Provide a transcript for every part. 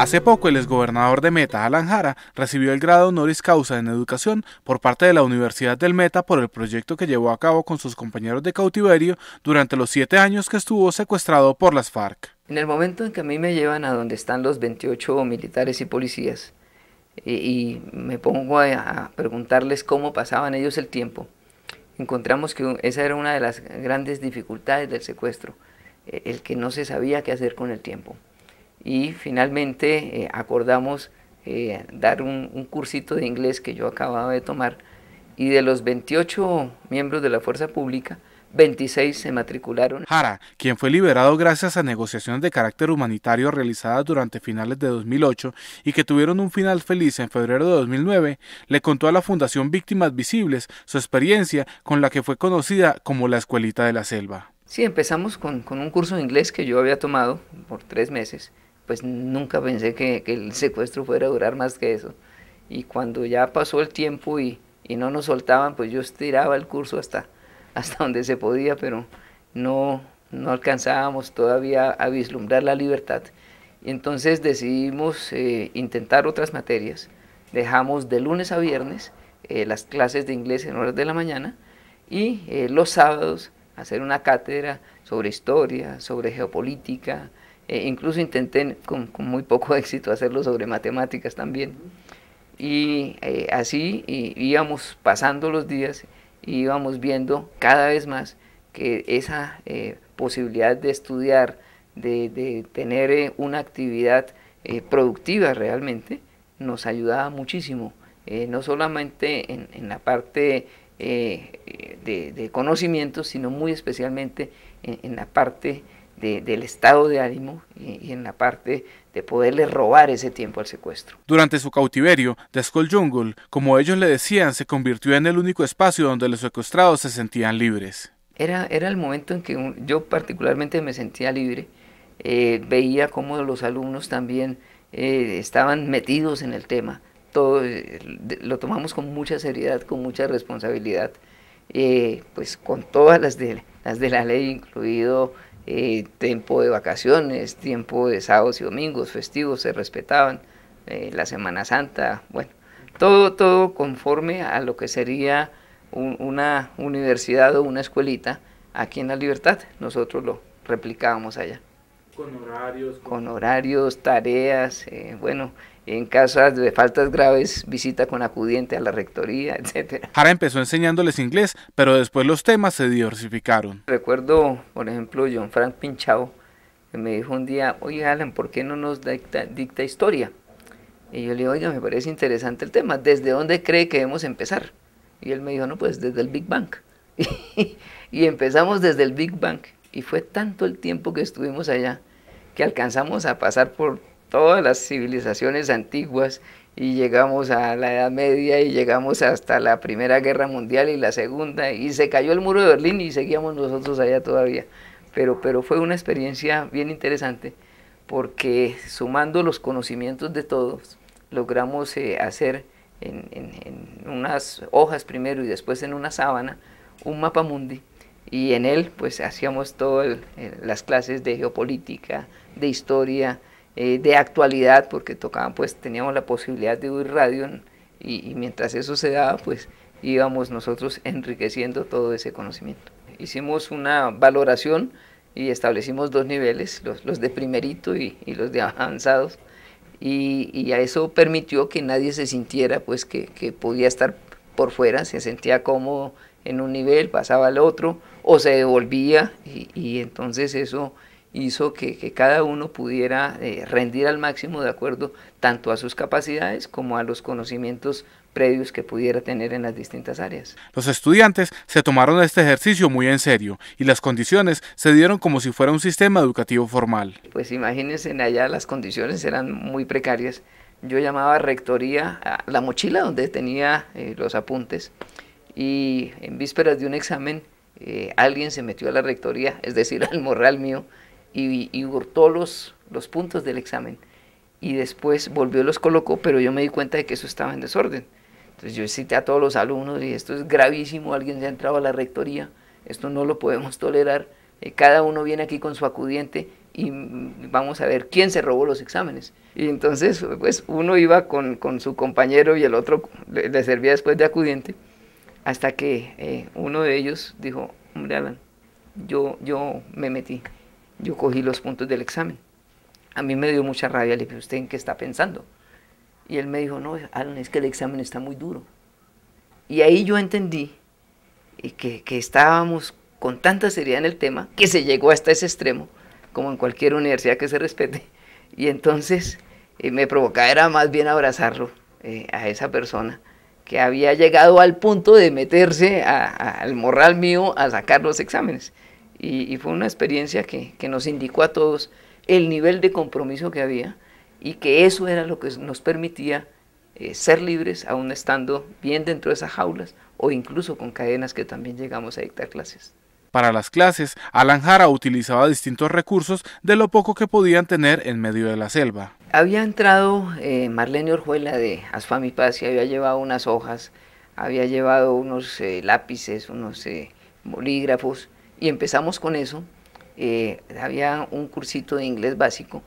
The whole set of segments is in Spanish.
Hace poco, el exgobernador de Meta, Alan Jara, recibió el grado honoris causa en educación por parte de la Universidad del Meta por el proyecto que llevó a cabo con sus compañeros de cautiverio durante los 7 años que estuvo secuestrado por las FARC. En el momento en que a mí me llevan a donde están los 28 militares y policías y me pongo a preguntarles cómo pasaban ellos el tiempo, encontramos que esa era una de las grandes dificultades del secuestro, el que no se sabía qué hacer con el tiempo. Y finalmente acordamos dar un cursito de inglés que yo acababa de tomar, y de los 28 miembros de la fuerza pública, 26 se matricularon. Jara, quien fue liberado gracias a negociaciones de carácter humanitario realizadas durante finales de 2008 y que tuvieron un final feliz en febrero de 2009, le contó a la Fundación Víctimas Visibles su experiencia con la que fue conocida como la Escuelita de la Selva. Sí, empezamos con un curso de inglés que yo había tomado por 3 meses, pues nunca pensé que el secuestro fuera a durar más que eso. Y cuando ya pasó el tiempo y no nos soltaban, pues yo estiraba el curso hasta donde se podía, pero no alcanzábamos todavía a vislumbrar la libertad. Y entonces decidimos intentar otras materias. Dejamos de lunes a viernes las clases de inglés en horas de la mañana y los sábados hacer una cátedra sobre historia, sobre geopolítica, incluso intenté con muy poco éxito hacerlo sobre matemáticas también. Y así íbamos pasando los días y íbamos viendo cada vez más que esa posibilidad de estudiar, de tener una actividad productiva realmente, nos ayudaba muchísimo, no solamente en la parte de conocimientos, sino muy especialmente en la parte del estado de ánimo y en la parte de poderle robar ese tiempo al secuestro. Durante su cautiverio, The Skull Jungle, como ellos le decían, se convirtió en el único espacio donde los secuestrados se sentían libres. Era el momento en que yo particularmente me sentía libre, veía cómo los alumnos también estaban metidos en el tema, todo lo tomamos con mucha seriedad, con mucha responsabilidad, pues con todas las de la ley, incluido tiempo de vacaciones, tiempo de sábados y domingos, festivos se respetaban, la Semana Santa, bueno, todo conforme a lo que sería una universidad o una escuelita aquí en La Libertad. Nosotros lo replicábamos allá. Con horarios, tareas, bueno, en casos de faltas graves, visita con acudiente a la rectoría, etc. Jara empezó enseñándoles inglés, pero después los temas se diversificaron. Recuerdo, por ejemplo, John Frank Pinchao, que me dijo un día, oye Alan, ¿por qué no nos dicta historia? Y yo le digo, oiga, me parece interesante el tema, ¿desde dónde cree que debemos empezar? Y él me dijo, no, pues desde el Big Bang. Y empezamos desde el Big Bang, y fue tanto el tiempo que estuvimos allá, que alcanzamos a pasar por todas las civilizaciones antiguas y llegamos a la Edad Media y llegamos hasta la Primera Guerra Mundial y la Segunda, y se cayó el muro de Berlín y seguíamos nosotros allá todavía. Pero fue una experiencia bien interesante porque sumando los conocimientos de todos logramos hacer en unas hojas primero y después en una sábana un mapamundi, y en él pues hacíamos todas las clases de geopolítica, de historia, de actualidad, porque tocaban, pues teníamos la posibilidad de oír radio y mientras eso se daba pues íbamos nosotros enriqueciendo todo ese conocimiento. Hicimos una valoración y establecimos 2 niveles, los de primerito y los de avanzados, y a eso permitió que nadie se sintiera pues que podía estar por fuera, se sentía cómodo en un nivel, pasaba al otro o se devolvía, y entonces eso hizo que cada uno pudiera rendir al máximo de acuerdo tanto a sus capacidades como a los conocimientos previos que pudiera tener en las distintas áreas. Los estudiantes se tomaron este ejercicio muy en serio y las condiciones se dieron como si fuera un sistema educativo formal. Pues imagínense, allá las condiciones eran muy precarias. Yo llamaba a rectoría a la mochila donde tenía los apuntes, y en vísperas de un examen alguien se metió a la rectoría, es decir, al morral mío, y hurtó los puntos del examen, y después volvió y los colocó, pero yo me di cuenta de que eso estaba en desorden. Entonces yo cité a todos los alumnos y esto es gravísimo, alguien se ha entrado a la rectoría, esto no lo podemos tolerar, cada uno viene aquí con su acudiente y vamos a ver quién se robó los exámenes. Y entonces pues uno iba con su compañero y el otro le servía después de acudiente, hasta que uno de ellos dijo, hombre Alan, yo me metí, yo cogí los puntos del examen. A mí me dio mucha rabia, le dije, ¿usted en qué está pensando? Y él me dijo, no, Alan, es que el examen está muy duro. Y ahí yo entendí que estábamos con tanta seriedad en el tema, que se llegó hasta ese extremo, como en cualquier universidad que se respete. Y entonces me provocaba era más bien abrazarlo a esa persona que había llegado al punto de meterse al morral mío a sacar los exámenes. Y fue una experiencia que nos indicó a todos el nivel de compromiso que había y que eso era lo que nos permitía ser libres, aún estando bien dentro de esas jaulas o incluso con cadenas que también llegamos a dictar clases. Para las clases, Alan Jara utilizaba distintos recursos de lo poco que podían tener en medio de la selva. Había entrado Marlene Orjuela de Asfam y Paz y había llevado unas hojas, había llevado unos lápices, unos bolígrafos y empezamos con eso. Había un cursito de inglés básico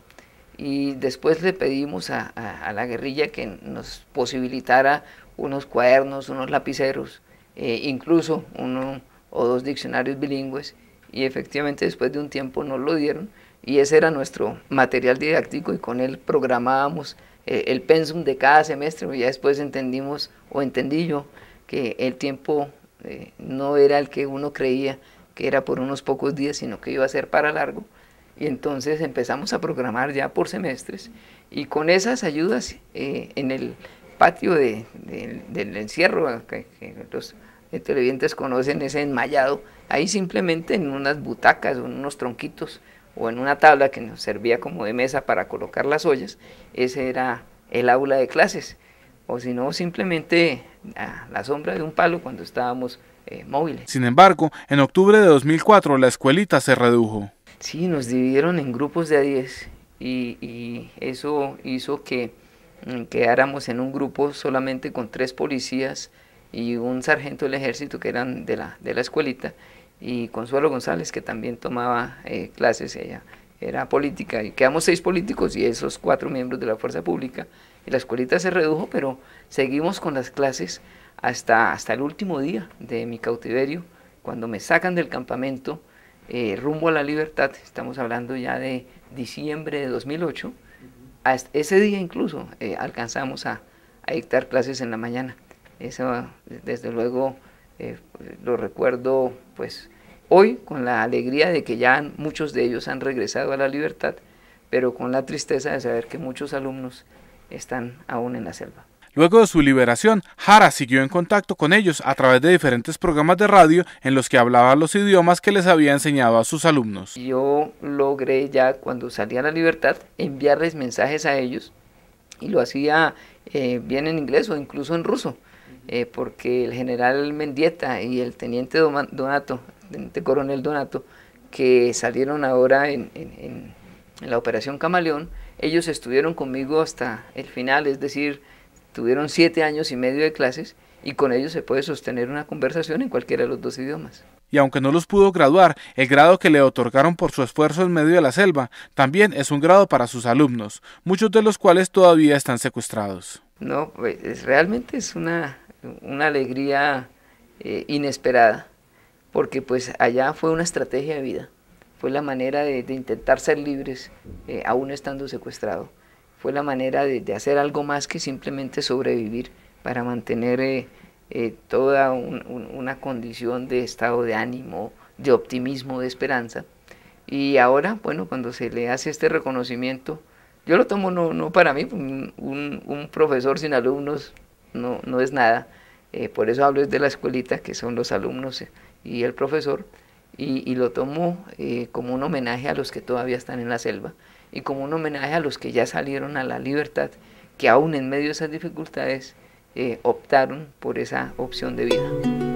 y después le pedimos a la guerrilla que nos posibilitara unos cuadernos, unos lapiceros, incluso uno o dos diccionarios bilingües, y efectivamente después de un tiempo nos lo dieron y ese era nuestro material didáctico y con él programábamos el pensum de cada semestre. Ya después entendimos, o entendí yo, que el tiempo no era el que uno creía que era por unos pocos días, sino que iba a ser para largo, y entonces empezamos a programar ya por semestres, y con esas ayudas en el patio del encierro, que los televidentes conocen, ese enmayado, ahí simplemente en unas butacas o en unos tronquitos o en una tabla que nos servía como de mesa para colocar las ollas, ese era el aula de clases, o si no simplemente a la sombra de un palo cuando estábamos móviles. Sin embargo, en octubre de 2004 la escuelita se redujo. Sí, nos dividieron en grupos de a 10 y eso hizo que quedáramos en un grupo solamente con 3 policías y un sargento del ejército que eran de la escuelita, y Consuelo González, que también tomaba clases, ella era política, y quedamos 6 políticos y esos 4 miembros de la fuerza pública, y la escuelita se redujo, pero seguimos con las clases hasta el último día de mi cautiverio, cuando me sacan del campamento rumbo a la libertad. Estamos hablando ya de diciembre de 2008, hasta ese día incluso alcanzamos a dictar clases en la mañana. Eso desde luego lo recuerdo pues hoy con la alegría de que ya muchos de ellos han regresado a la libertad, pero con la tristeza de saber que muchos alumnos están aún en la selva. Luego de su liberación, Jara siguió en contacto con ellos a través de diferentes programas de radio en los que hablaba los idiomas que les había enseñado a sus alumnos. Yo logré ya cuando salí a la libertad enviarles mensajes a ellos y lo hacía bien en inglés o incluso en ruso. Porque el general Mendieta y el teniente Donato, teniente coronel Donato, que salieron ahora en la operación Camaleón, ellos estuvieron conmigo hasta el final, es decir, tuvieron 7 años y medio de clases y con ellos se puede sostener una conversación en cualquiera de los 2 idiomas. Y aunque no los pudo graduar, el grado que le otorgaron por su esfuerzo en medio de la selva también es un grado para sus alumnos, muchos de los cuales todavía están secuestrados. No, pues, realmente es una alegría inesperada, porque pues allá fue una estrategia de vida, fue la manera de intentar ser libres aún estando secuestrado, fue la manera de hacer algo más que simplemente sobrevivir para mantener toda una condición de estado de ánimo, de optimismo, de esperanza. Y ahora, bueno, cuando se le hace este reconocimiento, yo lo tomo no para mí, un profesor sin alumnos no es nada, por eso hablo de la escuelita, que son los alumnos y el profesor, y lo tomo como un homenaje a los que todavía están en la selva, y como un homenaje a los que ya salieron a la libertad, que aún en medio de esas dificultades optaron por esa opción de vida.